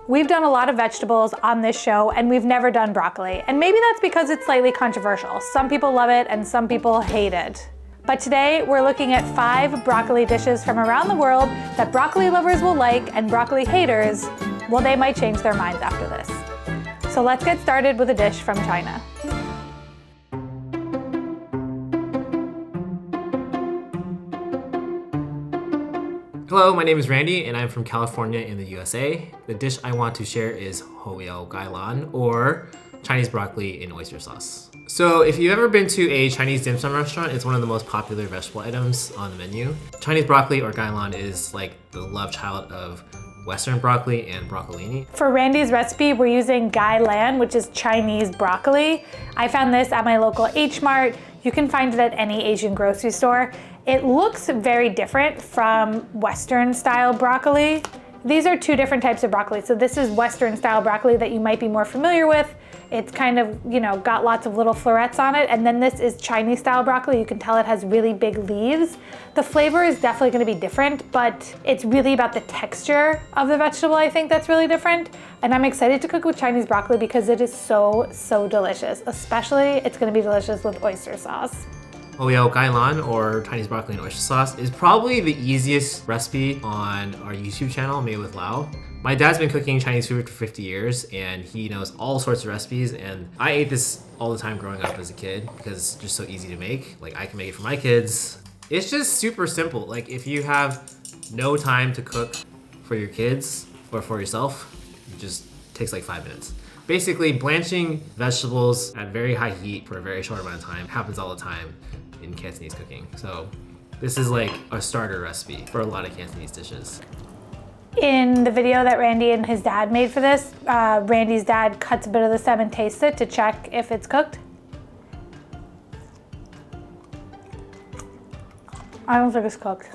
We've done a lot of vegetables on this show and we've never done broccoli. And maybe that's because it's slightly controversial. Some people love it and some people hate it. But today we're looking at 5 broccoli dishes from around the world that broccoli lovers will like and broccoli haters, well, they might change their minds after this. So let's get started with a dish from China. Hello, my name is Randy and I'm from California in the USA. The dish I want to share is Gaai Laan, or Chinese broccoli in oyster sauce. So if you've ever been to a Chinese dim sum restaurant, it's one of the most popular vegetable items on the menu. Chinese broccoli or Gaai Laan is like the love child of Western broccoli and broccolini. For Randy's recipe, we're using Gaai Laan, which is Chinese broccoli. I found this at my local H Mart. You can find it at any Asian grocery store. It looks very different from Western style broccoli. These are 2 different types of broccoli. So this is Western style broccoli that you might be more familiar with. It's kind of, got lots of little florets on it. And then this is Chinese style broccoli. You can tell it has really big leaves. The flavor is definitely gonna be different, but it's really about the texture of the vegetable, I think, that's really different. And I'm excited to cook with Chinese broccoli because it is so, so delicious. Especially, it's gonna be delicious with oyster sauce. Gaai Laan, or Chinese broccoli and oyster sauce, is probably the easiest recipe on our YouTube channel, Made with Lao. My dad's been cooking Chinese food for 50 years and he knows all sorts of recipes, and I ate this all the time growing up as a kid because it's just so easy to make. Like, I can make it for my kids. It's just super simple. Like, if you have no time to cook for your kids or for yourself, it just takes like 5 minutes. Basically, blanching vegetables at very high heat for a very short amount of time happens all the time in Cantonese cooking. So this is like a starter recipe for a lot of Cantonese dishes. In the video that Randy and his dad made for this, Randy's dad cuts a bit of the stem and tastes it to check if it's cooked. I don't think it's cooked.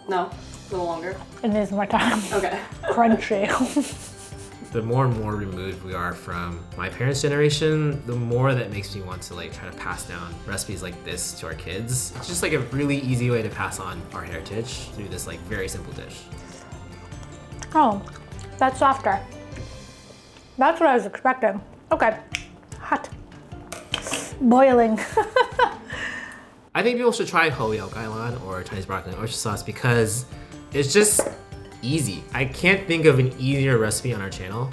No, a little longer. It needs more time. Okay. Crunchy. The more and more removed we are from my parents' generation, the more that makes me want to try to pass down recipes like this to our kids. It's just a really easy way to pass on our heritage through this very simple dish. Oh, that's softer. That's what I was expecting. Okay, hot, boiling. I think people should try Gaai Laan, or Chinese broccoli and oyster sauce, because it's just easy. I can't think of an easier recipe on our channel.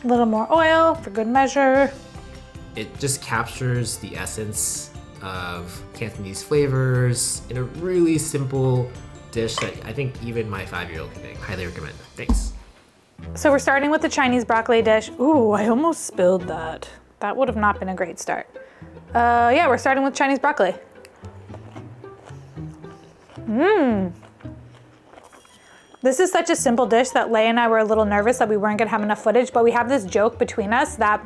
A little more oil for good measure. It just captures the essence of Cantonese flavors in a really simple dish that I think even my 5-year-old can make. Highly recommend. Thanks. So we're starting with the Chinese broccoli dish. Ooh, I almost spilled that. That would have not been a great start. Yeah, we're starting with Chinese broccoli. This is such a simple dish that Leigh and I were a little nervous that we weren't gonna have enough footage, but we have this joke between us that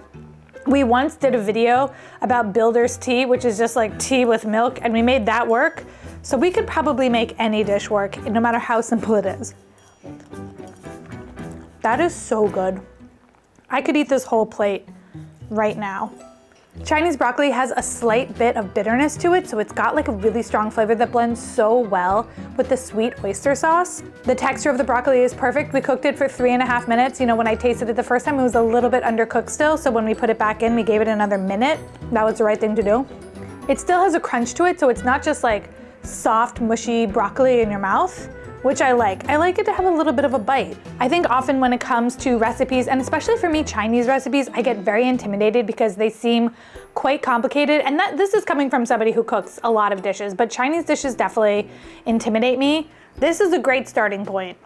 we once did a video about builder's tea, which is just like tea with milk, and we made that work. So we could probably make any dish work, no matter how simple it is. That is so good. I could eat this whole plate right now. Chinese broccoli has a slight bit of bitterness to it, so it's got a really strong flavor that blends so well with the sweet oyster sauce. The texture of the broccoli is perfect. We cooked it for 3.5 minutes. When I tasted it the first time, it was a little bit undercooked still, so when we put it back in, we gave it another minute. That was the right thing to do. It still has a crunch to it, so it's not just soft, mushy broccoli in your mouth, which I like. I like it to have a little bit of a bite. I think often when it comes to recipes, and especially for me, Chinese recipes, I get very intimidated because they seem quite complicated. And this is coming from somebody who cooks a lot of dishes, but Chinese dishes definitely intimidate me. This is a great starting point.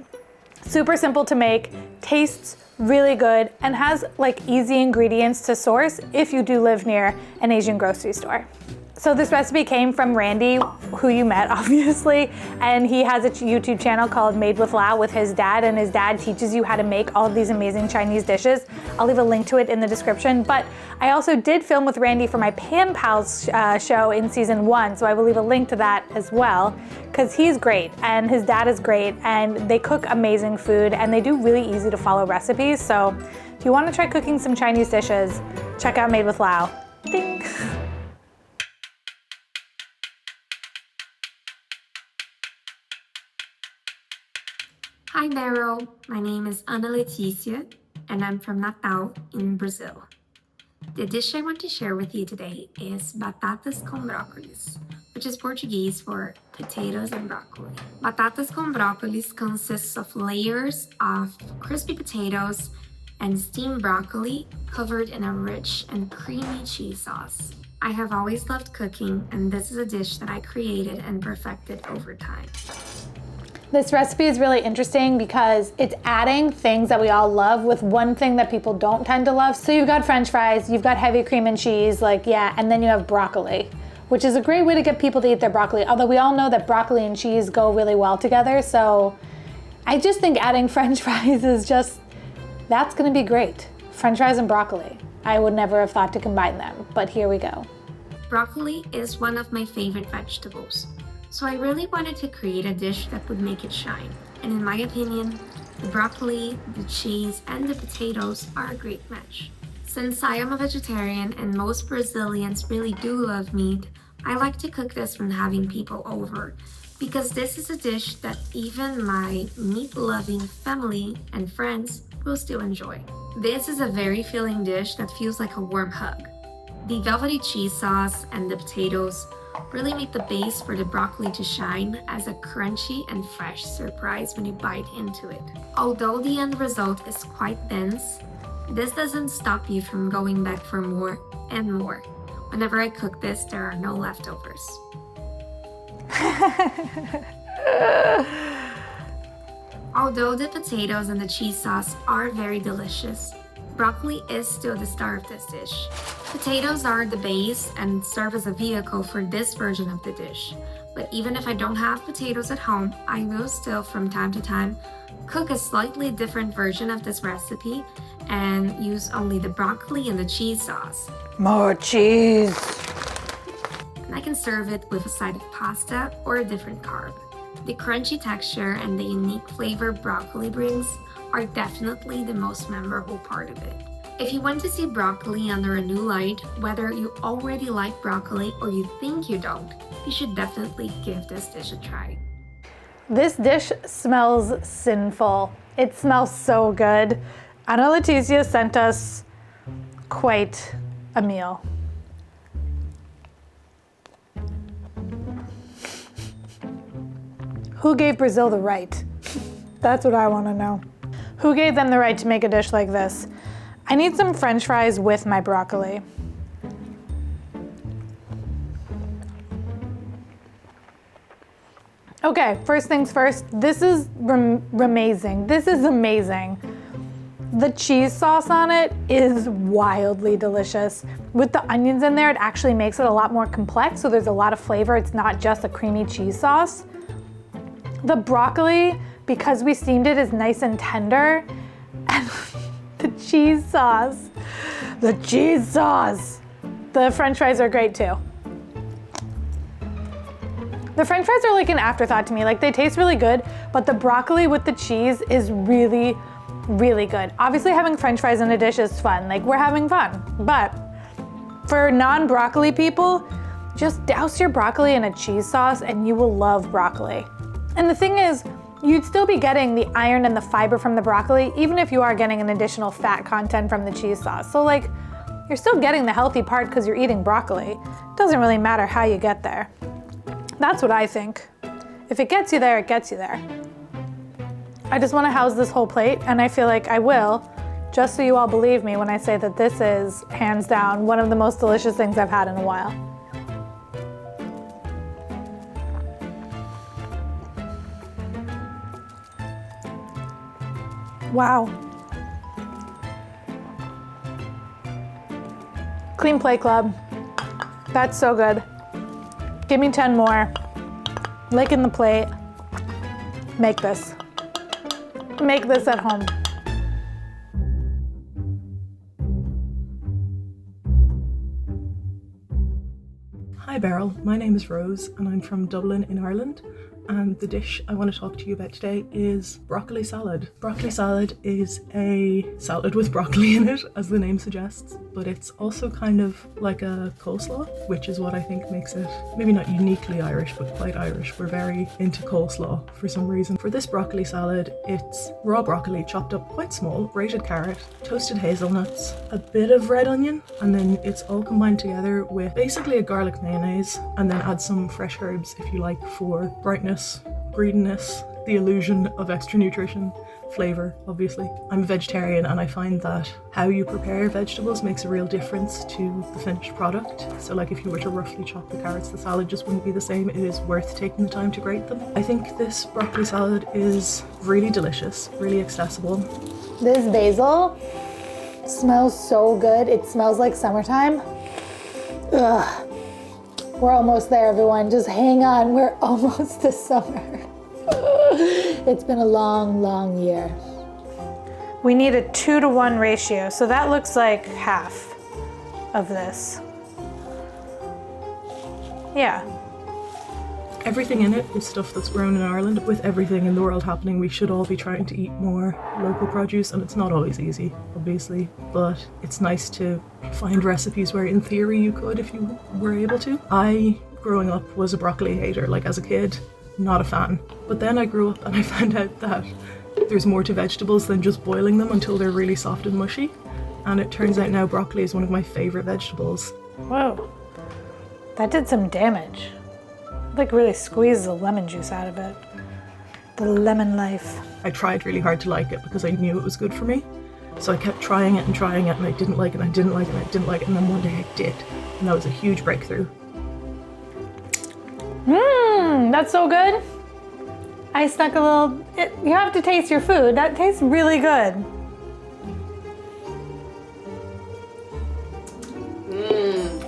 Super simple to make, tastes really good, and has easy ingredients to source if you do live near an Asian grocery store. So this recipe came from Randy, who you met obviously, and he has a YouTube channel called Made with Lao with his dad, and his dad teaches you how to make all of these amazing Chinese dishes. I'll leave a link to it in the description, but I also did film with Randy for my Pan Pals show in season 1, so I will leave a link to that as well, because he's great and his dad is great, and they cook amazing food and they do really easy to follow recipes. So if you want to try cooking some Chinese dishes, check out Made with Lao. Ding. Hi Beryl, my name is Ana Letícia. and I'm from Natal in Brazil. The dish I want to share with you today is Batatas com Brócolis, which is Portuguese for potatoes and broccoli. Batatas com Brócolis consists of layers of crispy potatoes and steamed broccoli covered in a rich and creamy cheese sauce. I have always loved cooking, and this is a dish that I created and perfected over time. This recipe is really interesting because it's adding things that we all love with one thing that people don't tend to love. So you've got French fries, you've got heavy cream and cheese, and then you have broccoli, which is a great way to get people to eat their broccoli. Although we all know that broccoli and cheese go really well together. So I just think adding French fries is that's gonna be great. French fries and broccoli. I would never have thought to combine them, but here we go. Broccoli is one of my favorite vegetables. So I really wanted to create a dish that would make it shine. And in my opinion, the broccoli, the cheese, and the potatoes are a great match. Since I am a vegetarian and most Brazilians really do love meat, I like to cook this when having people over, because this is a dish that even my meat-loving family and friends will still enjoy. This is a very filling dish that feels like a warm hug. The velvety cheese sauce and the potatoes really make the base for the broccoli to shine as a crunchy and fresh surprise when you bite into it. Although the end result is quite dense, this doesn't stop you from going back for more and more. Whenever I cook this, there are no leftovers. Although the potatoes and the cheese sauce are very delicious, broccoli is still the star of this dish. Potatoes are the base and serve as a vehicle for this version of the dish. But even if I don't have potatoes at home, I will still from time to time cook a slightly different version of this recipe and use only the broccoli and the cheese sauce. More cheese. And I can serve it with a side of pasta or a different carb. The crunchy texture and the unique flavor broccoli brings are definitely the most memorable part of it. If you want to see broccoli under a new light, whether you already like broccoli or you think you don't, you should definitely give this dish a try. This dish smells sinful. It smells so good. Ana Letícia sent us quite a meal. Who gave Brazil the right? That's what I want to know. Who gave them the right to make a dish like this? I need some French fries with my broccoli. Okay, first things first, this is amazing. This is amazing. The cheese sauce on it is wildly delicious. With the onions in there, it actually makes it a lot more complex, so there's a lot of flavor. It's not just a creamy cheese sauce. The broccoli, because we steamed it, is nice and tender. And the cheese sauce. The French fries are great too. The French fries are like an afterthought to me. Like, they taste really good, but the broccoli with the cheese is really, really good. Obviously, having French fries in a dish is fun. Like, we're having fun. But for non-broccoli people, just douse your broccoli in a cheese sauce and you will love broccoli. And the thing is, you'd still be getting the iron and the fiber from the broccoli, even if you are getting an additional fat content from the cheese sauce. So like, you're still getting the healthy part because you're eating broccoli. It doesn't really matter how you get there. That's what I think. If it gets you there, it gets you there. I just want to house this whole plate, and I feel like I will, just so you all believe me when I say that this is, hands down, one of the most delicious things I've had in a while. Wow. Clean Plate Club. That's so good. Give me 10 more. Licking the plate. Make this. Make this at home. Hi Beryl, my name is Rose and I'm from Dublin in Ireland. and the dish I want to talk to you about today is broccoli salad. Broccoli salad is a salad with broccoli in it, as the name suggests, but it's also kind of like a coleslaw, which is what I think makes it maybe not uniquely Irish, but quite Irish. We're very into coleslaw for some reason. For this broccoli salad, it's raw broccoli chopped up quite small, grated carrot, toasted hazelnuts, a bit of red onion, and then it's all combined together with basically a garlic mayonnaise, and then add some fresh herbs if you like for brightness, greenness, the illusion of extra nutrition, flavour, obviously. I'm a vegetarian and I find that how you prepare vegetables makes a real difference to the finished product. So like if you were to roughly chop the carrots, the salad just wouldn't be the same. It is worth taking the time to grate them. I think this broccoli salad is really delicious, really accessible. This basil smells so good. It smells like summertime. Ugh. We're almost there, everyone. Just hang on. We're almost to summer. It's been a long, long year. We need a 2-to-1 ratio, so that looks like half of this. Yeah. Everything in it is stuff that's grown in Ireland. With everything in the world happening, we should all be trying to eat more local produce, and it's not always easy, obviously, but it's nice to find recipes where in theory you could if you were able to. I, growing up, was a broccoli hater, like as a kid, not a fan. But then I grew up and I found out that there's more to vegetables than just boiling them until they're really soft and mushy. And it turns out now broccoli is one of my favorite vegetables. Whoa. That did some damage. Like really squeeze the lemon juice out of it. The lemon life. I tried really hard to like it because I knew it was good for me. So I kept trying it and I didn't like it and I didn't like it and I didn't like it, and then one day I did. And that was a huge breakthrough. That's so good. I snuck a little, you have to taste your food. That tastes really good.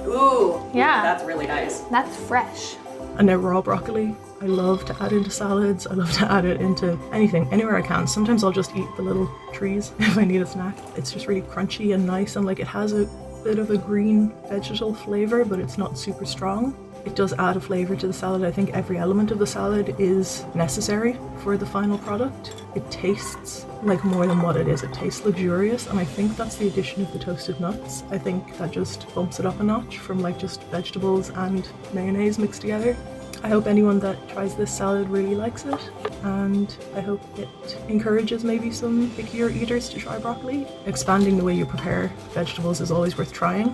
Ooh. Yeah. That's really nice. That's fresh. And now raw broccoli, I love to add into salads. I love to add it into anything, anywhere I can. Sometimes I'll just eat the little trees if I need a snack. It's just really crunchy and nice, and like it has a bit of a green vegetal flavor, but it's not super strong. It does add a flavor to the salad. I think every element of the salad is necessary for the final product. It tastes like more than what it is. It tastes luxurious, and I think that's the addition of the toasted nuts. I think that just bumps it up a notch from like just vegetables and mayonnaise mixed together. I hope anyone that tries this salad really likes it, and I hope it encourages maybe some pickier eaters to try broccoli. Expanding the way you prepare vegetables is always worth trying.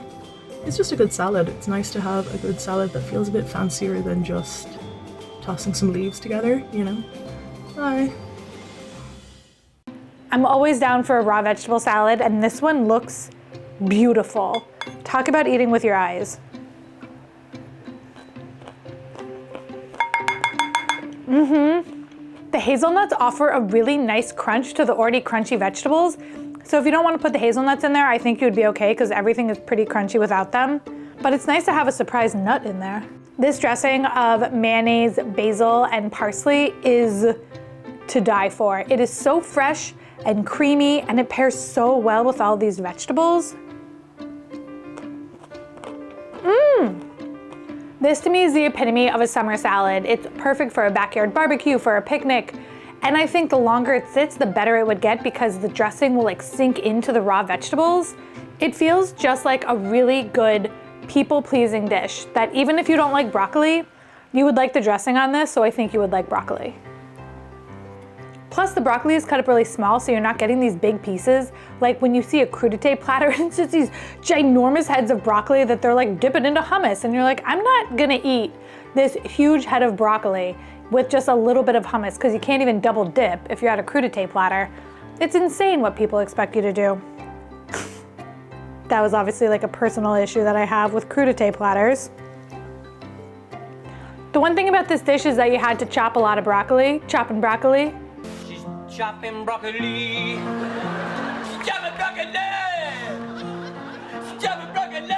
It's just a good salad. It's nice to have a good salad that feels a bit fancier than just tossing some leaves together, you know? Bye. I'm always down for a raw vegetable salad, and this one looks beautiful. Talk about eating with your eyes. The hazelnuts offer a really nice crunch to the already crunchy vegetables. So if you don't want to put the hazelnuts in there, I think you would be okay because everything is pretty crunchy without them. But it's nice to have a surprise nut in there. This dressing of mayonnaise, basil, and parsley is to die for. It is so fresh and creamy, and it pairs so well with all these vegetables. This to me is the epitome of a summer salad. It's perfect for a backyard barbecue, for a picnic. And I think the longer it sits, the better it would get because the dressing will like sink into the raw vegetables. It feels just like a really good people-pleasing dish that even if you don't like broccoli, you would like the dressing on this, so I think you would like broccoli. Plus the broccoli is cut up really small, so you're not getting these big pieces. Like when you see a crudité platter, it's just these ginormous heads of broccoli that they're like dipping into hummus, and you're like, I'm not gonna eat this huge head of broccoli with just a little bit of hummus, because you can't even double dip if you're at a crudité platter. It's insane what people expect you to do. That was obviously like a personal issue that I have with crudité platters. The one thing about this dish is that you had to chop a lot of broccoli, chopping broccoli. She's chopping broccoli. She's chopping broccoli. She's chopping broccoli.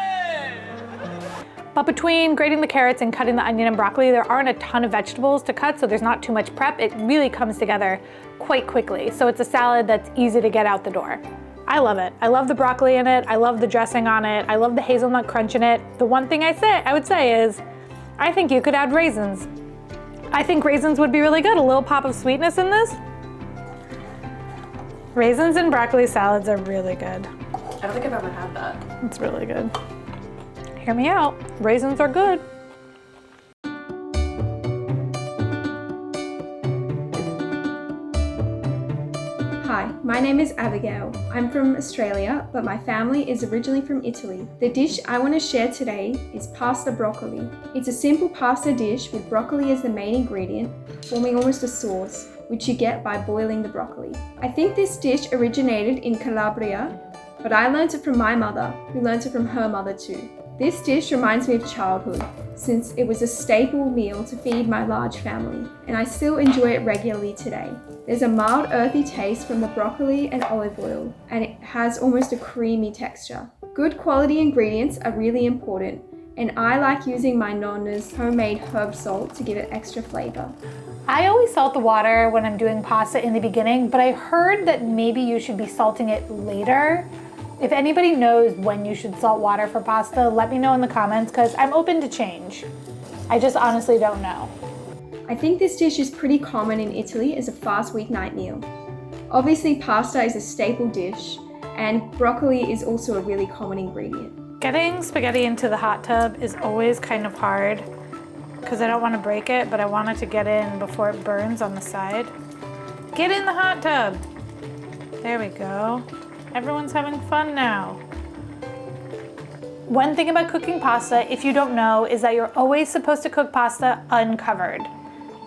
But between grating the carrots and cutting the onion and broccoli, there aren't a ton of vegetables to cut, so there's not too much prep. It really comes together quite quickly. So it's a salad that's easy to get out the door. I love it. I love the broccoli in it. I love the dressing on it. I love the hazelnut crunch in it. The one thing I would say is, I think you could add raisins. I think raisins would be really good. A little pop of sweetness in this. Raisins and broccoli salads are really good. I don't think I've ever had that. It's really good. Hear me out. Raisins are good. Hi, my name is Abigail. I'm from Australia, but my family is originally from Italy. The dish I want to share today is pasta broccoli. It's a simple pasta dish with broccoli as the main ingredient, forming almost a sauce, which you get by boiling the broccoli. I think this dish originated in Calabria, but I learned it from my mother, who learned it from her mother too. This dish reminds me of childhood, since it was a staple meal to feed my large family, and I still enjoy it regularly today. There's a mild earthy taste from the broccoli and olive oil, and it has almost a creamy texture. Good quality ingredients are really important, and I like using my nonna's homemade herb salt to give it extra flavor. I always salt the water when I'm doing pasta in the beginning, but I heard that maybe you should be salting it later. If anybody knows when you should salt water for pasta, let me know in the comments because I'm open to change. I just honestly don't know. I think this dish is pretty common in Italy as a fast weeknight meal. Obviously, pasta is a staple dish, and broccoli is also a really common ingredient. Getting spaghetti into the hot tub is always kind of hard because I don't want to break it, but I want it to get in before it burns on the side. Get in the hot tub. There we go. Everyone's having fun now. One thing about cooking pasta, if you don't know, is that you're always supposed to cook pasta uncovered.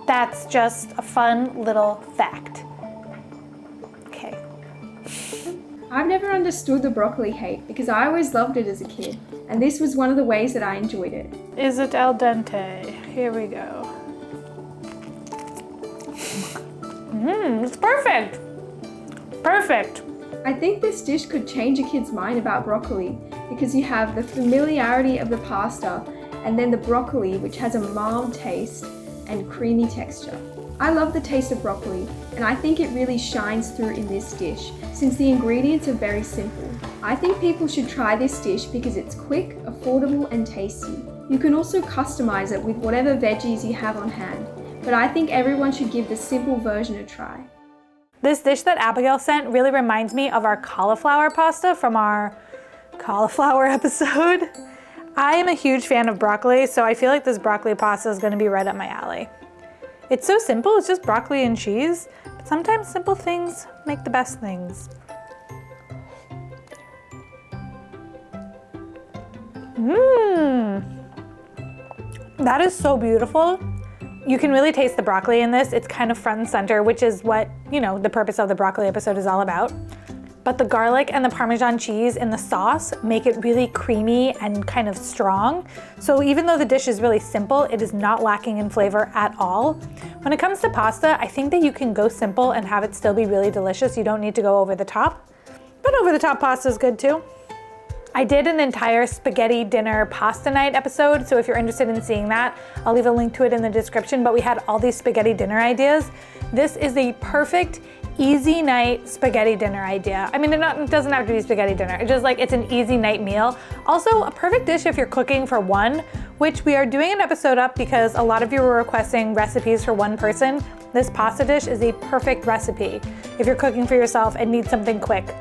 That's just a fun little fact. Okay. I've never understood the broccoli hate because I always loved it as a kid, and this was one of the ways that I enjoyed it. Is it al dente? Here we go. It's perfect. Perfect. I think this dish could change a kid's mind about broccoli because you have the familiarity of the pasta and then the broccoli, which has a mild taste and creamy texture. I love the taste of broccoli, and I think it really shines through in this dish since the ingredients are very simple. I think people should try this dish because it's quick, affordable, and tasty. You can also customize it with whatever veggies you have on hand, but I think everyone should give the simple version a try. This dish that Abigail sent really reminds me of our cauliflower pasta from our cauliflower episode. I am a huge fan of broccoli, so I feel like this broccoli pasta is going to be right up my alley. It's so simple, it's just broccoli and cheese, but sometimes simple things make the best things. That is so beautiful. You can really taste the broccoli in this. It's kind of front and center, which is what, the purpose of the broccoli episode is all about. But the garlic and the Parmesan cheese in the sauce make it really creamy and kind of strong. So even though the dish is really simple, it is not lacking in flavor at all. When it comes to pasta, I think that you can go simple and have it still be really delicious. You don't need to go over the top, but over the top pasta is good too. I did an entire spaghetti dinner pasta night episode, so if you're interested in seeing that, I'll leave a link to it in the description, but we had all these spaghetti dinner ideas. This is the perfect easy night spaghetti dinner idea. I mean, it doesn't have to be spaghetti dinner. It's just like, it's an easy night meal. Also, a perfect dish if you're cooking for one, which we are doing an episode up because a lot of you were requesting recipes for one person. This pasta dish is a perfect recipe if you're cooking for yourself and need something quick.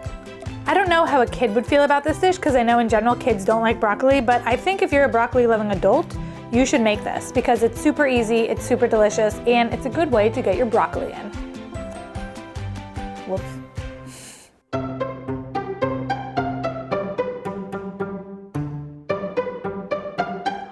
I don't know how a kid would feel about this dish because I know in general kids don't like broccoli, but I think if you're a broccoli loving adult, you should make this because it's super easy, it's super delicious, and it's a good way to get your broccoli in. Whoops.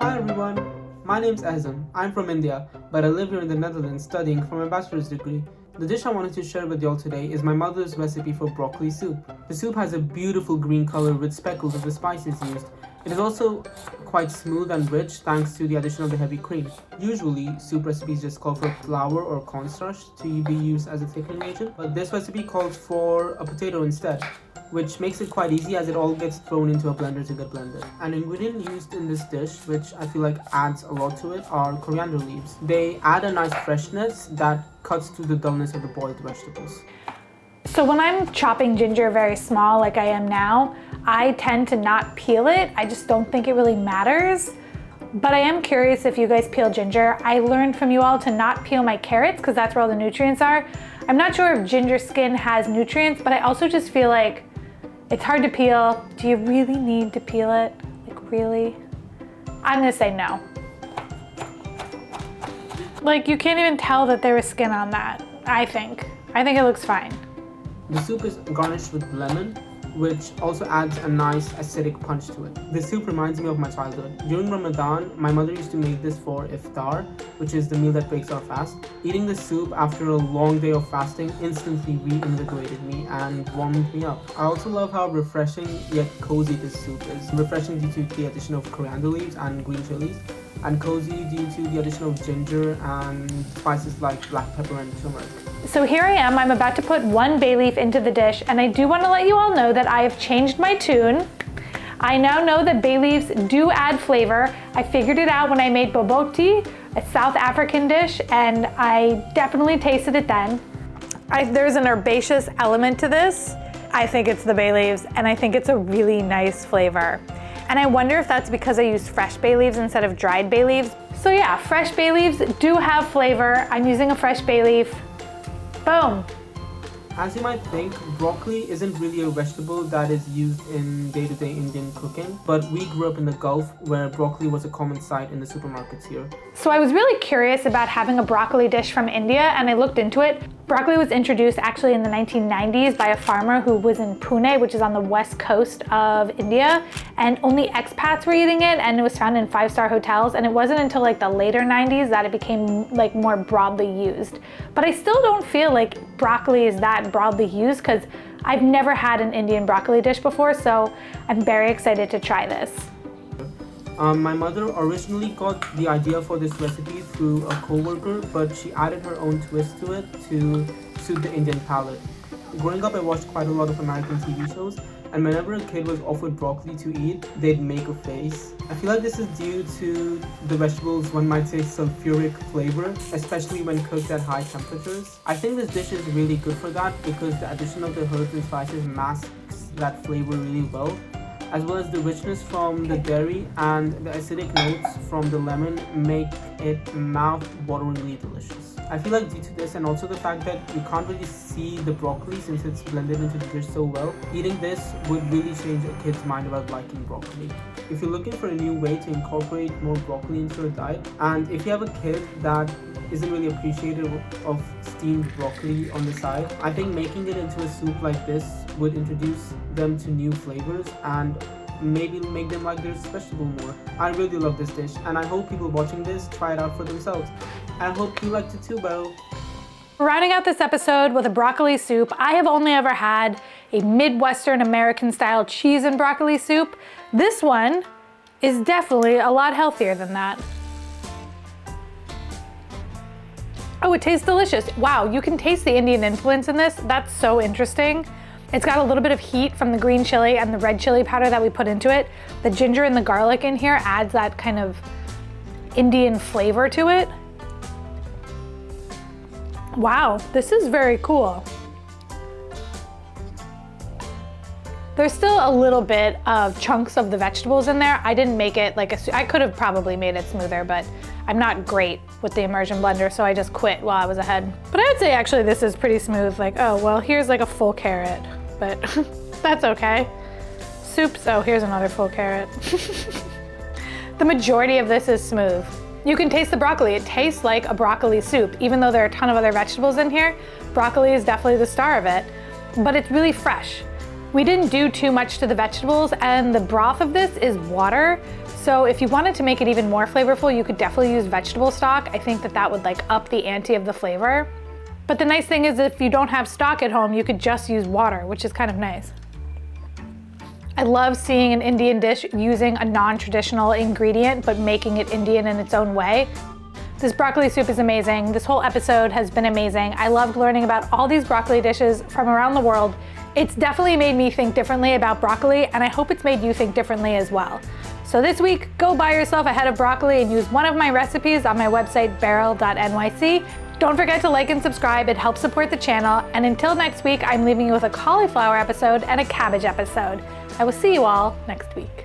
Hi everyone, my name's Ahzam. I'm from India, but I live here in the Netherlands studying for my bachelor's degree. The dish I wanted to share with y'all today is my mother's recipe for broccoli soup. The soup has a beautiful green color with speckles of the spices used. It is also quite smooth and rich thanks to the addition of the heavy cream. Usually, soup recipes just call for flour or cornstarch to be used as a thickening agent, but this recipe calls for a potato instead, which makes it quite easy as it all gets thrown into a blender to get blended. An ingredient used in this dish, which I feel like adds a lot to it, are coriander leaves. They add a nice freshness that cuts through the dullness of the boiled vegetables. So when I'm chopping ginger very small like I am now, I tend to not peel it. I just don't think it really matters. But I am curious if you guys peel ginger. I learned from you all to not peel my carrots because that's where all the nutrients are. I'm not sure if ginger skin has nutrients, but I also just feel like it's hard to peel. Do you really need to peel it? Like, really? I'm gonna say no. Like, you can't even tell that there was skin on that, I think. I think it looks fine. The soup is garnished with lemon, which also adds a nice acidic punch to it. This soup reminds me of my childhood. During Ramadan, my mother used to make this for iftar, which is the meal that breaks our fast. Eating this soup after a long day of fasting instantly reinvigorated me and warmed me up. I also love how refreshing yet cozy this soup is. Refreshing due to the addition of coriander leaves and green chilies, and cozy due to the addition of ginger and spices like black pepper and turmeric. So here I am, I'm about to put 1 bay leaf into the dish, and I do want to let you all know that I have changed my tune. I now know that bay leaves do add flavor. I figured it out when I made boboti, a South African dish, and I definitely tasted it then. There's an herbaceous element to this. I think it's the bay leaves, and I think it's a really nice flavor. And I wonder if that's because I used fresh bay leaves instead of dried bay leaves. So yeah, fresh bay leaves do have flavor. I'm using a fresh bay leaf. Boom. As you might think, broccoli isn't really a vegetable that is used in day-to-day Indian cooking, but we grew up in the Gulf where broccoli was a common sight in the supermarkets here. So I was really curious about having a broccoli dish from India, and I looked into it. Broccoli was introduced actually in the 1990s by a farmer who was in Pune, which is on the west coast of India, and only expats were eating it, and it was found in 5-star hotels, and it wasn't until like the later 90s that it became like more broadly used. But I still don't feel like broccoli is that broadly used because I've never had an Indian broccoli dish before, so I'm very excited to try this. My mother originally got the idea for this recipe through a co-worker, but she added her own twist to it to suit the Indian palate. Growing up, I watched quite a lot of American TV shows, and whenever a kid was offered broccoli to eat, they'd make a face. I feel like this is due to the vegetable's, one might say, sulfuric flavor, especially when cooked at high temperatures. I think this dish is really good for that because the addition of the herbs and spices masks that flavor really well, as well as the richness from the dairy and the acidic notes from the lemon make it mouth-wateringly delicious. I feel like due to this and also the fact that you can't really see the broccoli since it's blended into the dish so well, eating this would really change a kid's mind about liking broccoli. If you're looking for a new way to incorporate more broccoli into your diet, and if you have a kid that isn't really appreciative of steamed broccoli on the side, I think making it into a soup like this would introduce them to new flavors and maybe make them like their vegetable more. I really love this dish, and I hope people watching this try it out for themselves. I hope you liked it too, Beryl. Rounding out this episode with a broccoli soup, I have only ever had a Midwestern American style cheese and broccoli soup. This one is definitely a lot healthier than that. Oh, it tastes delicious. Wow, you can taste the Indian influence in this. That's so interesting. It's got a little bit of heat from the green chili and the red chili powder that we put into it. The ginger and the garlic in here adds that kind of Indian flavor to it. Wow, this is very cool. There's still a little bit of chunks of the vegetables in there. I didn't make it like I could have probably made it smoother, but I'm not great with the immersion blender, so I just quit while I was ahead. But I would say actually this is pretty smooth. Like, oh, well, here's like a full carrot, but that's okay. Soups, oh, here's another full carrot. The majority of this is smooth. You can taste the broccoli. It tastes like a broccoli soup. Even though there are a ton of other vegetables in here, broccoli is definitely the star of it, but it's really fresh. We didn't do too much to the vegetables, and the broth of this is water. So if you wanted to make it even more flavorful, you could definitely use vegetable stock. I think that would like up the ante of the flavor. But the nice thing is if you don't have stock at home, you could just use water, which is kind of nice. I love seeing an Indian dish using a non-traditional ingredient, but making it Indian in its own way. This broccoli soup is amazing. This whole episode has been amazing. I loved learning about all these broccoli dishes from around the world. It's definitely made me think differently about broccoli, and I hope it's made you think differently as well. So this week, go buy yourself a head of broccoli and use one of my recipes on my website, beryl.nyc. Don't forget to like and subscribe, it helps support the channel. And until next week, I'm leaving you with a cauliflower episode and a cabbage episode. I will see you all next week.